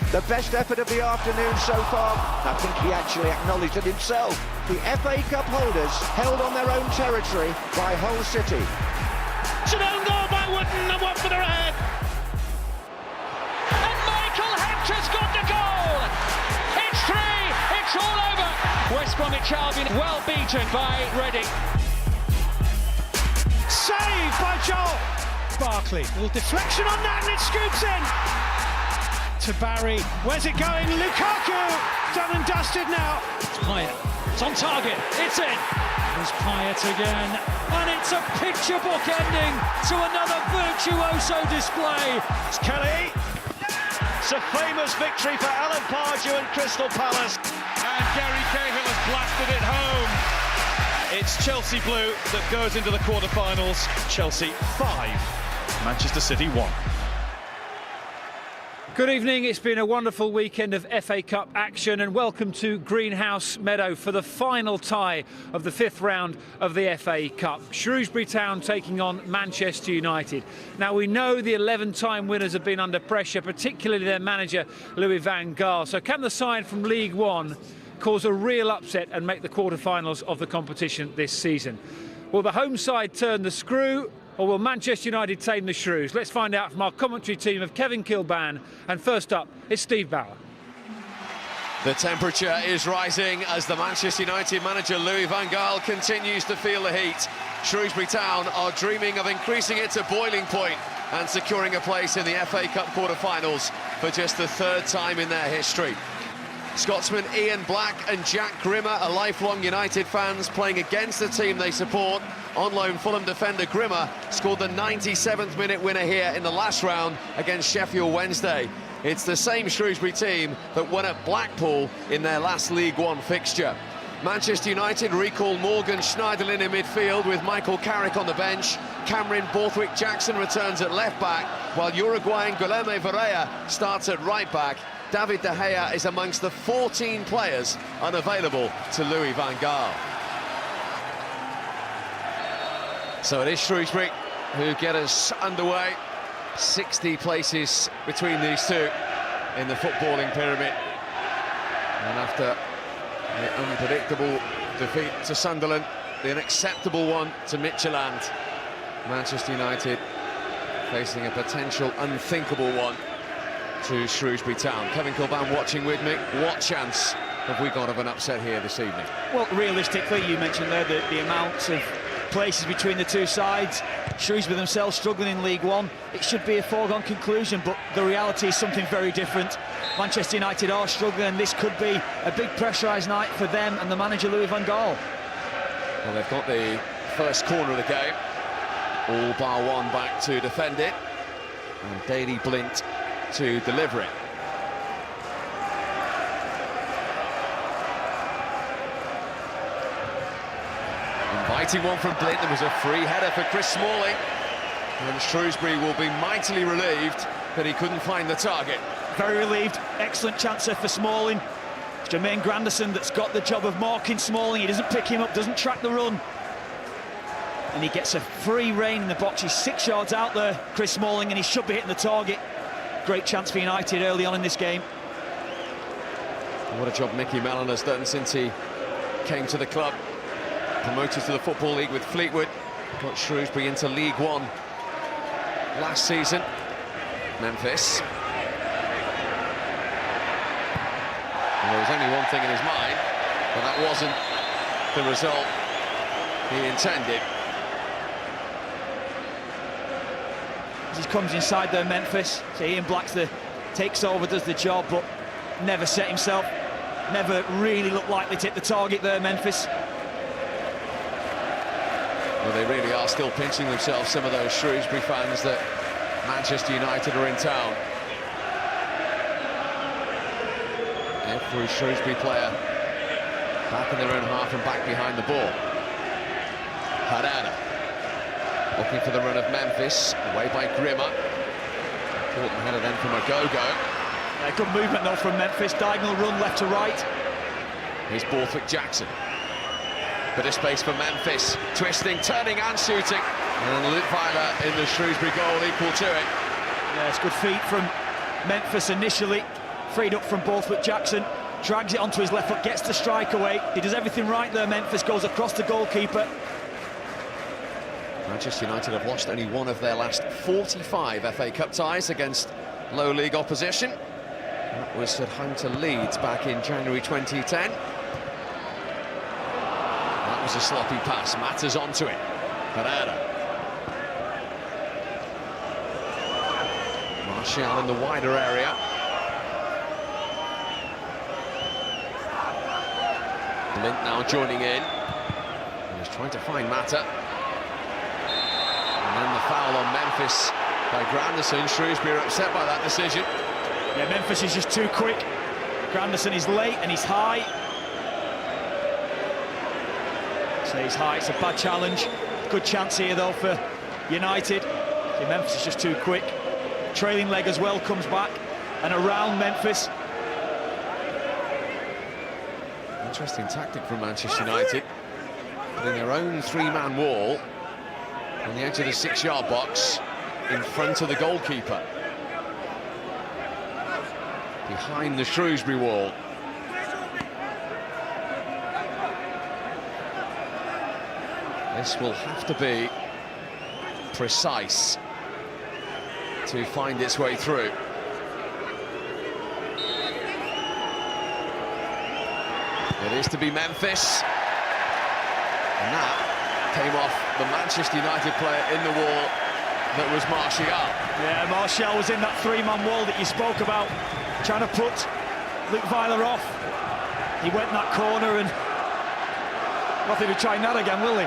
The best effort of the afternoon so far. I think he actually acknowledged it himself. The FA Cup holders held on their own territory by Hull City. It's an own goal by Wooden and Watford are ahead. And Michael Hench has got the goal. It's 3. It's all over. West Bromwich Albion well beaten by Reading. Saved by Joel. Barkley, little deflection on that and it scoops in. To Barry, where's it going? Lukaku, done and dusted now. It's Payet, it's on target, it's in. There's Payet again, and it's a picture book ending to another virtuoso display. It's Kelly. It's a famous victory for Alan Pardew and Crystal Palace. And Gary Cahill has blasted it home. It's Chelsea Blue that goes into the quarter-finals. Chelsea 5, Manchester City 1. Good evening, it's been a wonderful weekend of FA Cup action and welcome to Greenhouse Meadow for the final tie of the 5th round of the FA Cup. Shrewsbury Town taking on Manchester United. Now we know the 11-time winners have been under pressure, particularly their manager Louis van Gaal. So can the side from League One cause a real upset and make the quarter-finals of the competition this season? Will the home side turn the screw, or will Manchester United tame the Shrews? Let's find out from our commentary team of Kevin Kilban, and first up is Steve Bauer. The temperature is rising as the Manchester United manager Louis van Gaal continues to feel the heat. Shrewsbury Town are dreaming of increasing it to boiling point and securing a place in the FA Cup quarter-finals for just the 3rd time in their history. Scotsman Ian Black and Jack Grimmer are lifelong United fans playing against the team they support. On loan Fulham defender Grimmer scored the 97th minute winner here in the last round against Sheffield Wednesday. It's the same Shrewsbury team that won at Blackpool in their last League One fixture. Manchester United recall Morgan Schneiderlin in midfield with Michael Carrick on the bench. Cameron Borthwick-Jackson returns at left-back, while Uruguayan Guilherme Varela starts at right-back. David De Gea is amongst the 14 players unavailable to Louis van Gaal. So it is Shrewsbury who get us underway. 60 places between these two in the footballing pyramid. And after the unpredictable defeat to Sunderland, the unacceptable one to Midtjylland, Manchester United facing a potential unthinkable one to Shrewsbury Town. Kevin Kilban watching with me. What chance have we got of an upset here this evening? Well, realistically, you mentioned there the amount of places between the two sides. Shrewsbury themselves struggling in League One. It should be a foregone conclusion, but the reality is something very different. Manchester United are struggling, and this could be a big pressurised night for them and the manager Louis van Gaal. Well, they've got the first corner of the game. All bar one back to defend it. And Daley Blint to deliver it. Inviting one from Blint. There was a free header for Chris Smalling, and Shrewsbury will be mightily relieved that he couldn't find the target. Very relieved. Excellent chance there for Smalling. It's Jermaine Granderson that's got the job of marking Smalling. He doesn't pick him up, doesn't track the run, and he gets a free rein in the box. He's 6 yards out there, Chris Smalling, and he should be hitting the target. Great chance for United early on in this game. What a job Mickey Mellon has done since he came to the club. Promoted to the Football League with Fleetwood. Got Shrewsbury into League One last season. Memphis. And there was only one thing in his mind, but that wasn't the result he intended. He comes inside there, Memphis. So Ian Black takes over, does the job, but never set himself. Never really looked likely to hit the target there, Memphis. Well, they really are still pinching themselves, some of those Shrewsbury fans, that Manchester United are in town. Every Shrewsbury player back in their own half and back behind the ball. Herrera looking for the run of Memphis, away by Grimmer. Important header then from Agogo. Yeah, good movement though from Memphis, diagonal run left to right. Here's Borthwick-Jackson. Bit of space for Memphis, twisting, turning and shooting. And Lutweiler in the Shrewsbury goal, equal to it. Yeah, it's good feet from Memphis initially. freed up from Borthwick Jackson, drags it onto his left foot, gets the strike away. He does everything right there, Memphis, goes across the goalkeeper. Manchester United have lost only one of their last 45 FA Cup ties against low league opposition. That was at home to Leeds back in January 2010. That was a sloppy pass. Matters onto it. Herrera. Martial in the wider area. Blint now joining in. He's trying to find Mata. And then the foul on Memphis by Granderson. Shrewsbury are upset by that decision. Yeah, Memphis is just too quick. Granderson is late and he's high. So he's high, it's a bad challenge. Good chance here though for United. Yeah, Memphis is just too quick. Trailing leg as well comes back and around Memphis. Interesting tactic from Manchester United. Putting their own three-man wall on the edge of the 6-yard box in front of the goalkeeper. Behind the Shrewsbury wall. This will have to be precise to find its way through. It is to be Memphis. And that came off the Manchester United player in the wall that was Martial. Yeah, Martial was in that three-man wall that you spoke about, trying to put Luke Weiler off. He went in that corner and nothing to try that again, will he?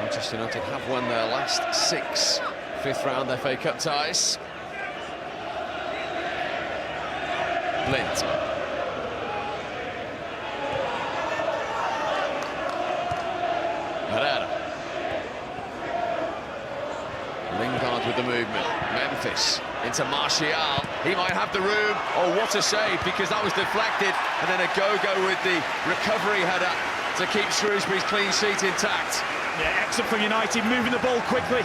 Manchester United have won their last 6 fifth-round FA Cup ties. Blint. Herrera. Lingard with the movement. Memphis into Martial. He might have the room. Oh, what a save, because that was deflected. And then a go-go with the recovery header to keep Shrewsbury's clean sheet intact. Yeah, excellent from United, moving the ball quickly.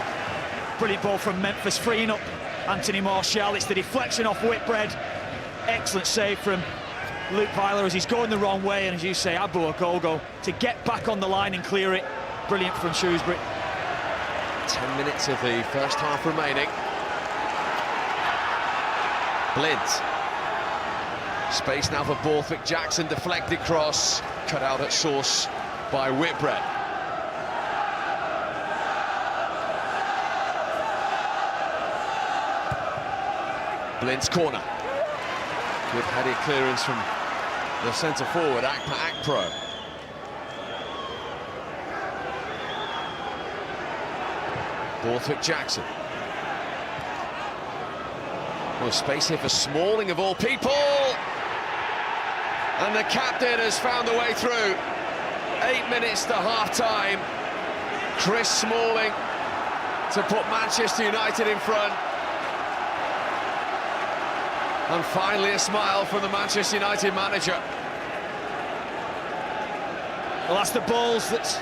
Brilliant ball from Memphis, freeing up Anthony Martial. It's the deflection off Whitbread. Excellent save from Luke Weiler as he's going the wrong way, and as you say, Abu a go to get back on the line and clear it. Brilliant from Shrewsbury. 10 minutes of the first half remaining. Blint. Space now for Borthwick Jackson, deflected cross, cut out at source by Whitbread. Blint's corner. Good headed clearance from the centre forward, Akpro. Borthwick Jackson. Well, space here for Smalling of all people. And the captain has found the way through. 8 minutes to half-time. Chris Smalling to put Manchester United in front. And finally a smile from the Manchester United manager. Well, that's the balls that's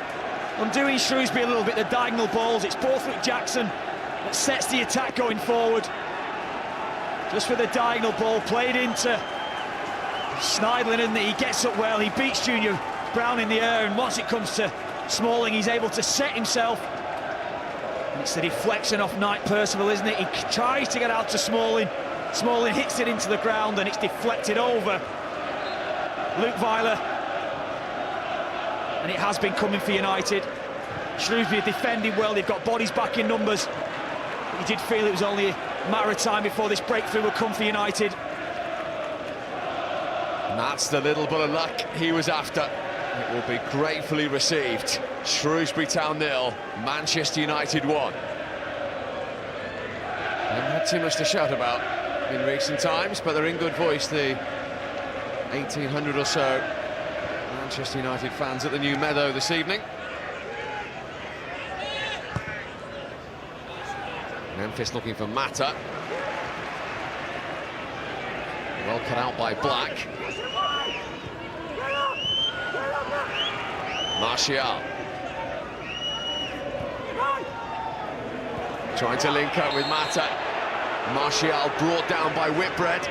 undoing Shrewsbury a little bit, the diagonal balls. It's Borthwick Jackson that sets the attack going forward. Just with the diagonal ball played into Schneidlin, and he gets up well, he beats Junior Brown in the air, and once it comes to Smalling, he's able to set himself. And it's the deflection off Knight Percival, isn't it? He tries to get out to Smalling. Smalling hits it into the ground and it's deflected over Luke Weiler. And it has been coming for United. Shrewsbury defending well, they've got bodies back in numbers. But you did feel it was only a matter of time before this breakthrough would come for United. And that's the little bit of luck he was after. It will be gratefully received. Shrewsbury Town 0, Manchester United 1. Haven't had too much to shout about in recent times, but they're in good voice, the 1,800 or so Manchester United fans at the new Meadow this evening. Memphis looking for Mata. Well cut out by Black. Martial. Trying to link up with Mata. Martial brought down by Whitbread.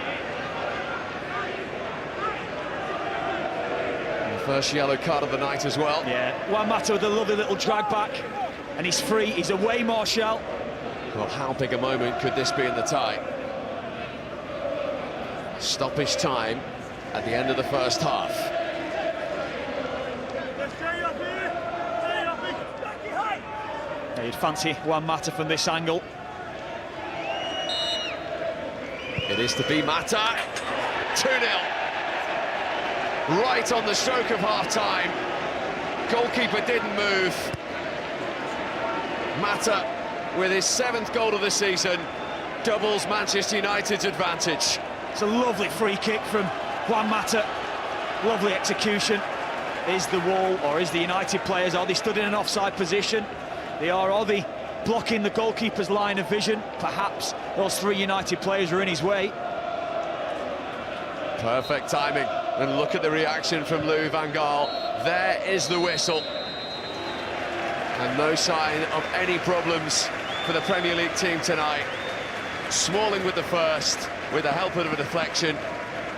And the first yellow card of the night as well. Yeah, Juan Mata with a lovely little drag back, and he's free, he's away, Martial. Well, how big a moment could this be in the tie? Stoppage time at the end of the first half. Yeah, you'd fancy Juan Mata from this angle. It is to be Mata. 2-0. Right on the stroke of half-time. Goalkeeper didn't move. Mata, with his 7th goal of the season, doubles Manchester United's advantage. It's a lovely free kick from Juan Mata. Lovely execution. Is the wall, or is the United players, are they stood in an offside position? They are they blocking the goalkeeper's line of vision? Perhaps those 3 United players are in his way. Perfect timing. And look at the reaction from Louis van Gaal. There is the whistle. And no sign of any problems for the Premier League team tonight. Smalling with the first, with the help of a deflection.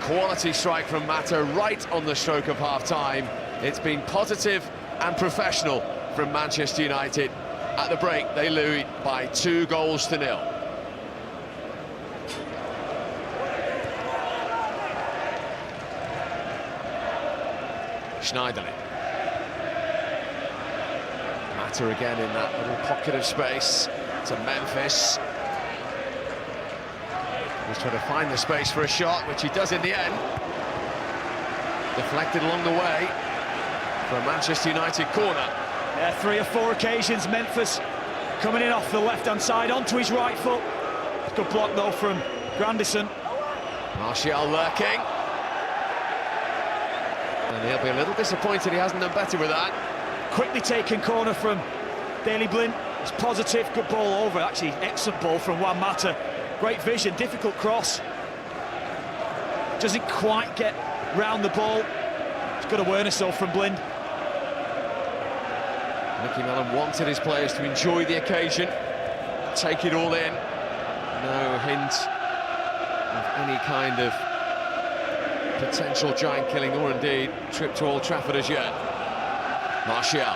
Quality strike from Mata right on the stroke of half-time. It's been positive and professional from Manchester United. At the break, they lead by 2-0. Schneiderlin. Mata again in that little pocket of space to Memphis. He's trying to find the space for a shot, which he does in the end. Deflected along the way for a Manchester United corner. Yeah, 3 or 4 occasions, Memphis coming in off the left-hand side onto his right foot. Good block though from Grandison. Martial lurking. And he'll be a little disappointed he hasn't done better with that. Quickly taken corner from Daley Blind. It's positive, good ball over, actually excellent ball from Juan Mata. Great vision, difficult cross. Doesn't quite get round the ball. It's good awareness though from Blind. Mickey Mellon wanted his players to enjoy the occasion, take it all in. No hint of any kind of potential giant killing or indeed trip to Old Trafford as yet. Martial.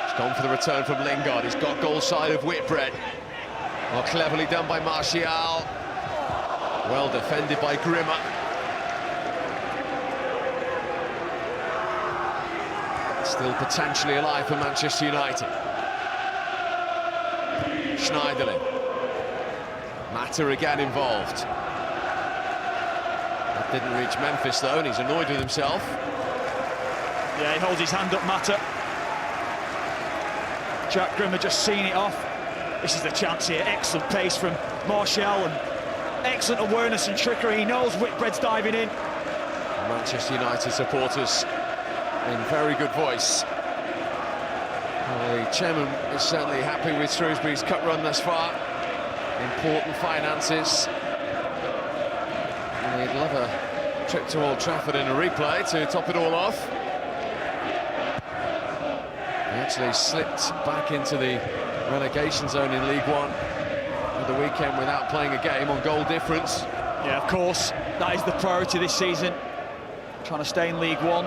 He's gone for the return from Lingard. He's got goal side of Whitbread. Well, cleverly done by Martial. Well defended by Grimmer. Still potentially alive for Manchester United. Schneiderlin. Mata again involved. That didn't reach Memphis though, and he's annoyed with himself. Yeah, he holds his hand up, Mata. Jack Grimmer just seeing it off. This is the chance here. Excellent pace from Martial and excellent awareness and trickery. He knows Whitbread's diving in. Manchester United supporters in very good voice. Well, the chairman is certainly happy with Shrewsbury's cup run thus far. Important finances. And he'd love a trip to Old Trafford in a replay to top it all off. He actually slipped back into the relegation zone in League One for the weekend without playing a game on goal difference. Yeah, of course, that is the priority this season. Trying to stay in League One.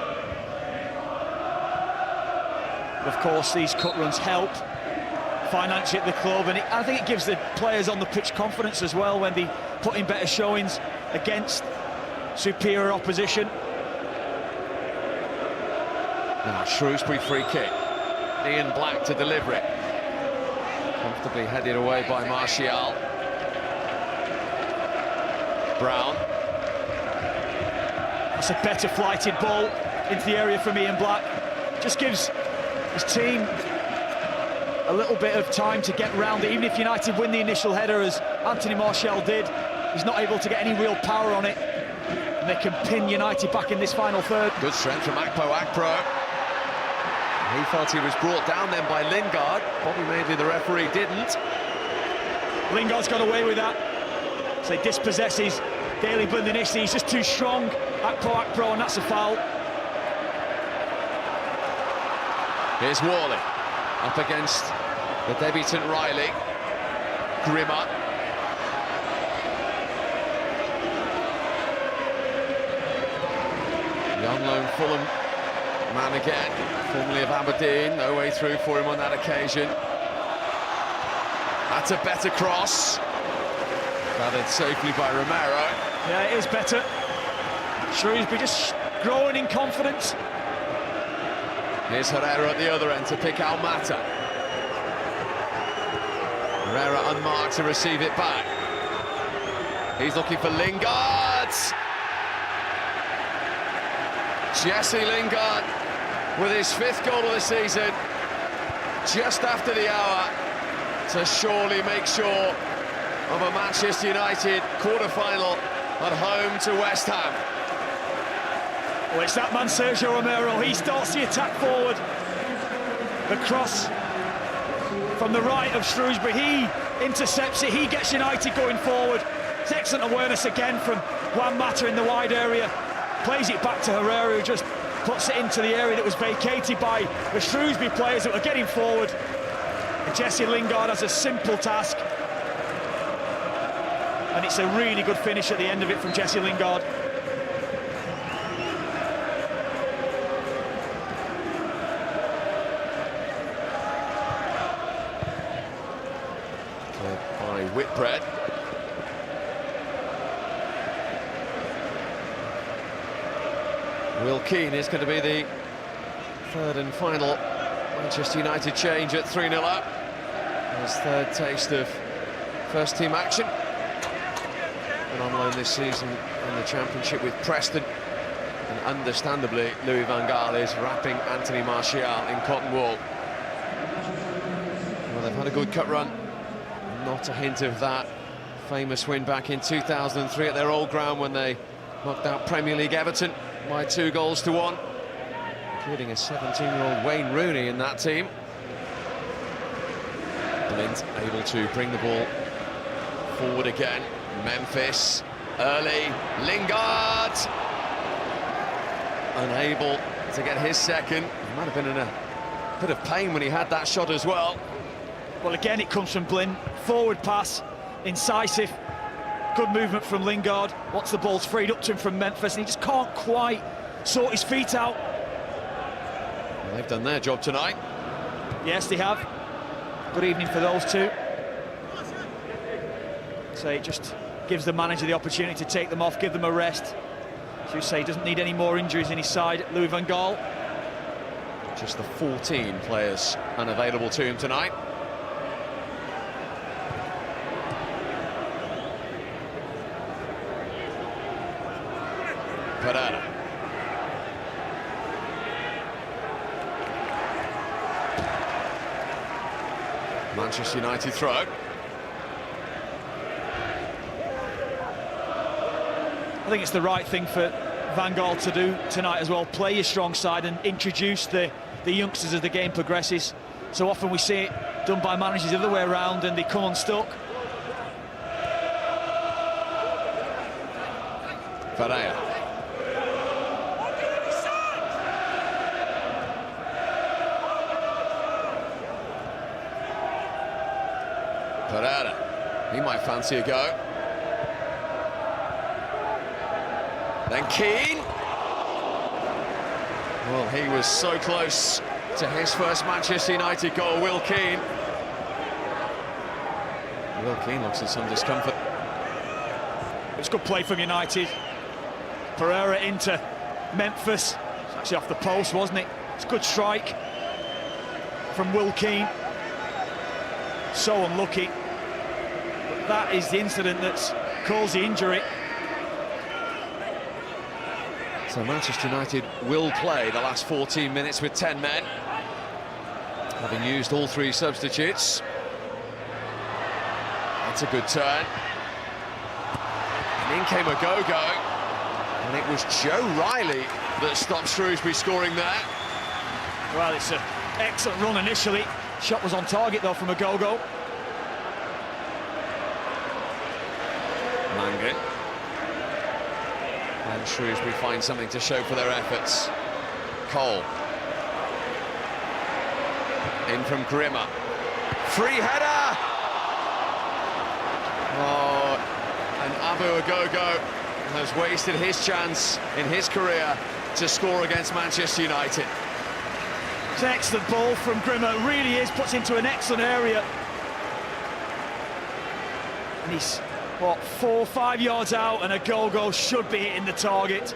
Of course, these cut runs help financially at the club, and I think it gives the players on the pitch confidence as well when they put in better showings against superior opposition. Now, Shrewsbury free kick. Ian Black to deliver it. Comfortably headed away by Martial. Brown. That's a better flighted ball into the area from Ian Black. Just gives his team a little bit of time to get round it. Even if United win the initial header, as Anthony Martial did, he's not able to get any real power on it. And they can pin United back in this final third. Good strength from Akpo. He felt he was brought down then by Lingard. Bobby Madeley, the referee, didn't. Lingard's got away with that. So he dispossesses Daley Blind initially. He's just too strong. Akpo, and that's a foul. Here's Worley up against the debutant Riley. Grimmer. on loan Fulham man again, formerly of Aberdeen, no way through for him on that occasion. That's a better cross, gathered safely by Romero. Yeah, it is better. Shrewsbury just growing in confidence. Here's Herrera at the other end to pick out Mata. Herrera unmarked to receive it back. He's looking for Lingard. Jesse Lingard with his 5th goal of the season, just after the hour, to surely make sure of a Manchester United quarter-final at home to West Ham. Well, it's that man, Sergio Romero. He starts the attack forward. The cross from the right of Shrewsbury. He intercepts it. He gets United going forward. It's excellent awareness again from Juan Mata in the wide area. Plays it back to Herrera, who just puts it into the area that was vacated by the Shrewsbury players that were getting forward. And Jesse Lingard has a simple task. And it's a really good finish at the end of it from Jesse Lingard. By Whitbread. Will Keane is going to be the 3rd and final Manchester United change at 3-0 up. His 3rd taste of first-team action. And on loan this season in the Championship with Preston. And understandably, Louis van Gaal is wrapping Anthony Martial in cotton wool. Well, they've had a good cup run. Not a hint of that famous win back in 2003 at their old ground when they knocked out Premier League Everton by 2-1, including a 17-year-old Wayne Rooney in that team. Blind able to bring the ball forward again. Memphis, early, Lingard unable to get his second. He might have been in a bit of pain when he had that shot as well. Well, again, it comes from Blind. Forward pass, incisive, good movement from Lingard. Once the ball's freed up to him from Memphis, and he just can't quite sort his feet out. Well, they've done their job tonight. Yes, they have. Good evening for those two. So it just gives the manager the opportunity to take them off, give them a rest. As you say, he doesn't need any more injuries in his side, Louis van Gaal. Just the 14 players unavailable to him tonight. Pereira. Manchester United throw. I think it's the right thing for Van Gaal to do tonight as well. Play your strong side and introduce the youngsters as the game progresses. So often we see it done by managers the other way around and they come unstuck. Pereira. Pereira, he might fancy a go. Then Keane. Well, he was so close to his first Manchester United goal, Will Keane. Will Keane looks in some discomfort. It's good play from United. Pereira into Memphis. It's actually off the post, wasn't it? It's a good strike from Will Keane. So unlucky. But that is the incident that's caused the injury. So Manchester United will play the last 14 minutes with 10 men, having used all 3 substitutes. That's a good turn. And in came a go-go. And it was Joe Riley that stopped Shrewsbury scoring there. Well, it's an excellent run initially. Shot was on target, though, from a go-go. Mangan. And Shrewsbury find something to show for their efforts. Cole. In from Grimmer. Free header! Oh, and Abu Agogo has wasted his chance in his career to score against Manchester United. It's an excellent ball from Grimmer, really is, puts into an excellent area. And he's, what, 4 or 5 yards out, and a goal should be hitting the target.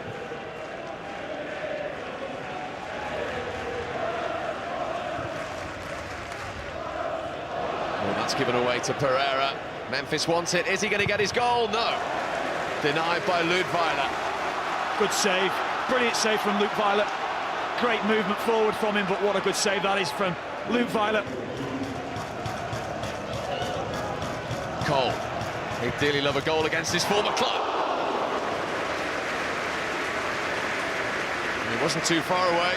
Well, that's given away to Pereira. Memphis wants it. Is he going to get his goal? No. Denied by Leutwiler. Good save, brilliant save from Leutwiler. Great movement forward from him, but what a good save that is from Leutwiler. Cole, he'd dearly love a goal against his former club. And he wasn't too far away.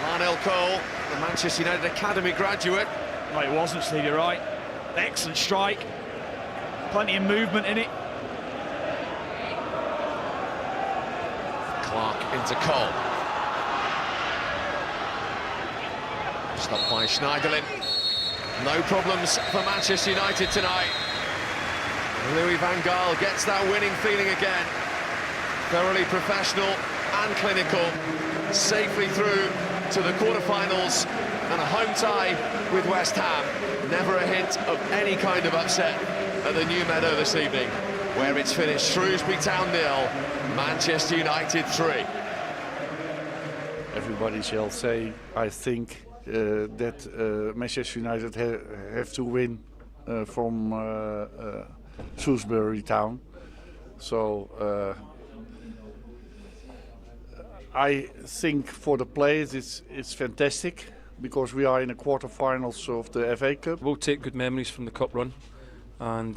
Lionel Cole, the Manchester United Academy graduate. No, it wasn't, Steve, you're right. Excellent strike. Plenty of movement in it. Clark into Cole. Stopped by Schneiderlin. No problems for Manchester United tonight. Louis van Gaal gets that winning feeling again. Thoroughly professional and clinical. Safely through to the quarterfinals and a home tie with West Ham. Never a hint of any kind of upset at the New Meadow this evening, where it's finished Shrewsbury Town 0, Manchester United 3. Everybody shall say, I think, that Manchester United have to win from Shrewsbury Town. So I think for the players it's fantastic, because we are in the quarterfinals of the FA Cup. We'll take good memories from the cup run, and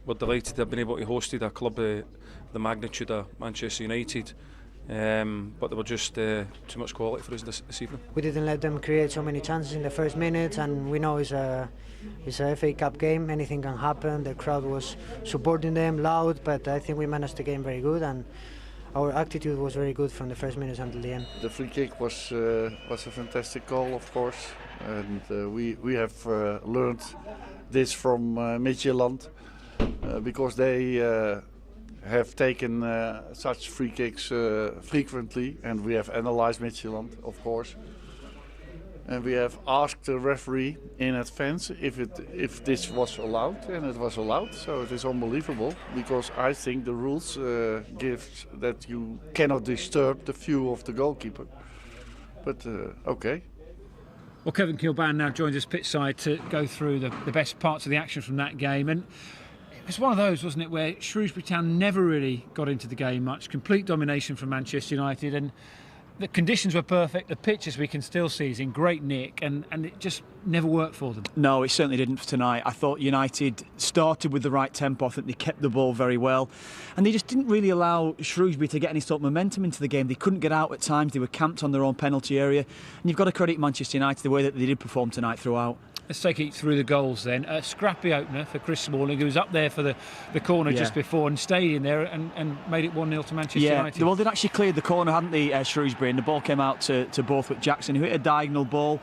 we're delighted to have been able to host a club the magnitude of Manchester United. But there were just too much quality for us this evening. We didn't let them create so many chances in the first minutes, and we know it's a FA Cup game. Anything can happen. The crowd was supporting them loud, but I think we managed the game very good, and our attitude was very good from the first minutes until the end. The free kick was a fantastic goal, of course, and we have learned this from Midtjylland, because they have taken such free kicks frequently, and we have analysed Midtjylland, of course, and we have asked the referee in advance if this was allowed, and it was allowed. So it is unbelievable, because I think the rules give that you cannot disturb the view of the goalkeeper. But okay. Well, Kevin Kilban now joins us pitchside to go through the best parts of the action from that game, and it was one of those, wasn't it, where Shrewsbury Town never really got into the game much. Complete domination from Manchester United, and the conditions were perfect. The pitch, as we can still see, is in great nick, and it just never worked for them. No, it certainly didn't for tonight. I thought United started with the right tempo. I think they kept the ball very well, and they just didn't really allow Shrewsbury to get any sort of momentum into the game. They couldn't get out at times. They were camped on their own penalty area, and you've got to credit Manchester United the way that they did perform tonight throughout. Let's take it through the goals then. A scrappy opener for Chris Smalling, who was up there for the corner just before and stayed in there and made it 1-0 to Manchester United. Well, they'd actually cleared the corner, hadn't they, Shrewsbury, and the ball came out to Borthwick Jackson, who hit a diagonal ball.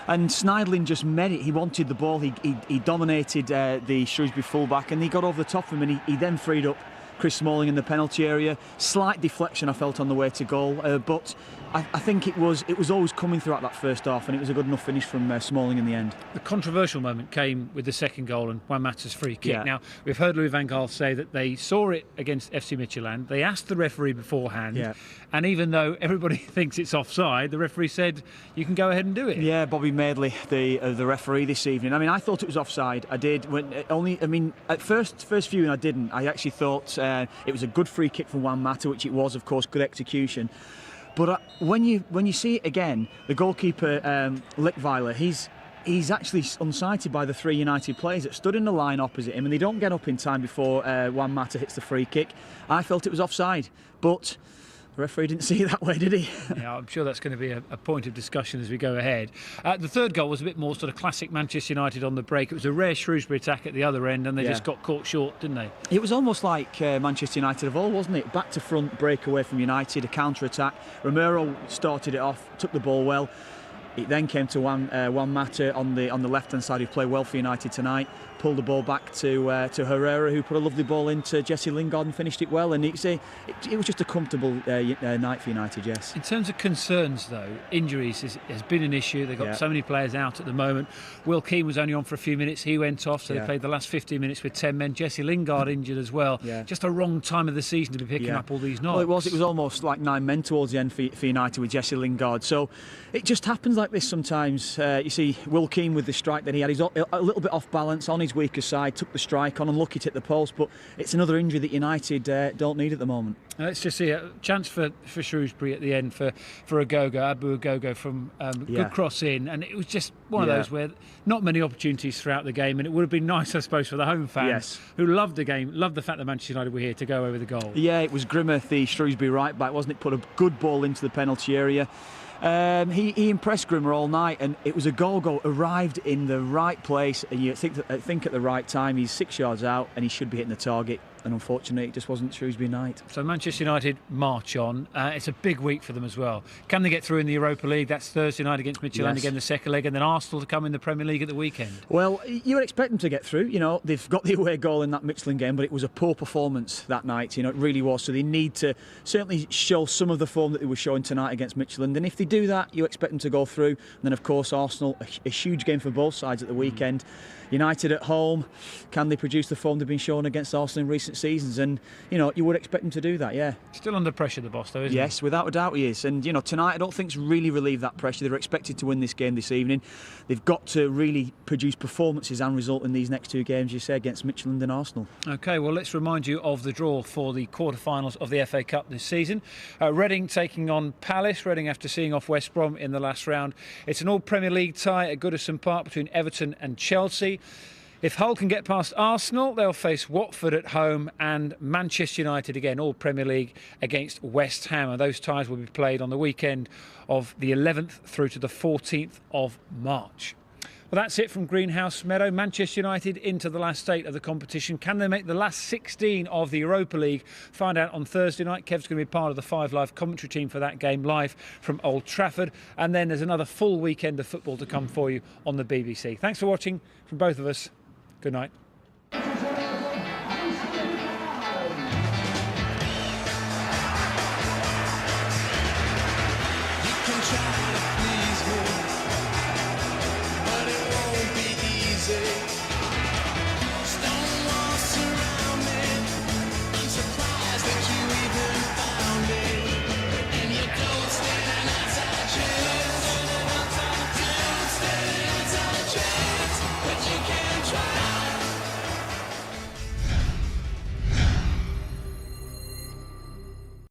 And Schneiderlin just met it. He wanted the ball. He dominated the Shrewsbury fullback, and he got over the top of him, and he then freed up Chris Smalling in the penalty area. Slight deflection I felt on the way to goal, but I think it was always coming throughout that first half, and it was a good enough finish from Smalling in the end. The controversial moment came with the second goal and Juan Mata's free kick. Yeah. Now, we've heard Louis van Gaal say that they saw it against FC Midtjylland. They asked the referee beforehand, and even though everybody thinks it's offside, the referee said you can go ahead and do it. Yeah, Bobby Madeley, the referee this evening. I mean, I thought it was offside. I did. At first viewing, I didn't. I actually thought it was a good free kick from Juan Mata, which it was, of course, good execution. But when you see it again, the goalkeeper, Leutwiler, he's actually unsighted by the 3 United players that stood in the line opposite him, and they don't get up in time before Juan Mata hits the free kick. I felt it was offside, but the referee didn't see it that way, did he? Yeah, I'm sure that's going to be a point of discussion as we go ahead. The third goal was a bit more sort of classic Manchester United on the break. It was a rare Shrewsbury attack at the other end, and they just got caught short, didn't they? It was almost like Manchester United of old, wasn't it? Back to front, break away from United, a counter-attack. Romero started it off, took the ball well. It then came to Juan Mata on the left-hand side, who played well for United tonight. Pulled the ball back to Herrera, who put a lovely ball into Jesse Lingard and finished it well. And it was just a comfortable night for United, yes. In terms of concerns, though, injuries has been an issue. They've got so many players out at the moment. Will Keane was only on for a few minutes. He went off, so they played the last 15 minutes with 10 men. Jesse Lingard injured as well. Just a wrong time of the season to be picking up all these knocks. Well, it was almost like 9 men towards the end for United with Jesse Lingard. So it just happens like this sometimes. You see Will Keane with the strike that he had. He's a little bit off balance on his weaker side, took the strike on, unlucky to hit the post, but it's another injury that United don't need at the moment. Let's just see a chance for Shrewsbury at the end for Abu Agogo from good cross in, and it was just one of those where not many opportunities throughout the game, and it would have been nice, I suppose, for the home fans who loved the game, loved the fact that Manchester United were here to go over the goal. Yeah, it was Grimmer, the Shrewsbury right back, wasn't it? Put a good ball into the penalty area. He impressed Grimmer all night, and it was arrived in the right place, and you think at the right time. He's 6 yards out, and he should be hitting the target. And unfortunately, it just wasn't Shrewsbury night. So Manchester United march on. It's a big week for them as well. Can they get through in the Europa League? That's Thursday night against Midtjylland again, the second leg, and then Arsenal to come in the Premier League at the weekend. Well, you would expect them to get through. You know, they've got the away goal in that Midtjylland game, but it was a poor performance that night. You know, it really was. So they need to certainly show some of the form that they were showing tonight against Midtjylland. And if they do that, you expect them to go through. And then, of course, Arsenal, a huge game for both sides at the weekend. United at home, can they produce the form they've been showing against Arsenal in recent seasons? And, you know, you would expect them to do that, yeah. Still under pressure, the boss, though, isn't he? Yes, without a doubt he is. And, you know, tonight I don't think's really relieved that pressure. They're expected to win this game this evening. They've got to really produce performances and result in these next 2 games, you say, against Midtjylland and Arsenal. OK, well, let's remind you of the draw for the quarter-finals of the FA Cup this season. Reading taking on Palace. Reading after seeing off West Brom in the last round. It's an all-Premier League tie at Goodison Park between Everton and Chelsea. If Hull can get past Arsenal, they'll face Watford at home and Manchester United again, all Premier League, against West Ham. And those ties will be played on the weekend of the 11th through to the 14th of March. Well, that's it from Greenhouse Meadow. Manchester United into the last 8 of the competition. Can they make the last 16 of the Europa League? Find out on Thursday night. Kev's going to be part of the 5 Live commentary team for that game, live from Old Trafford. And then there's another full weekend of football to come for you on the BBC. Thanks for watching from both of us. Good night.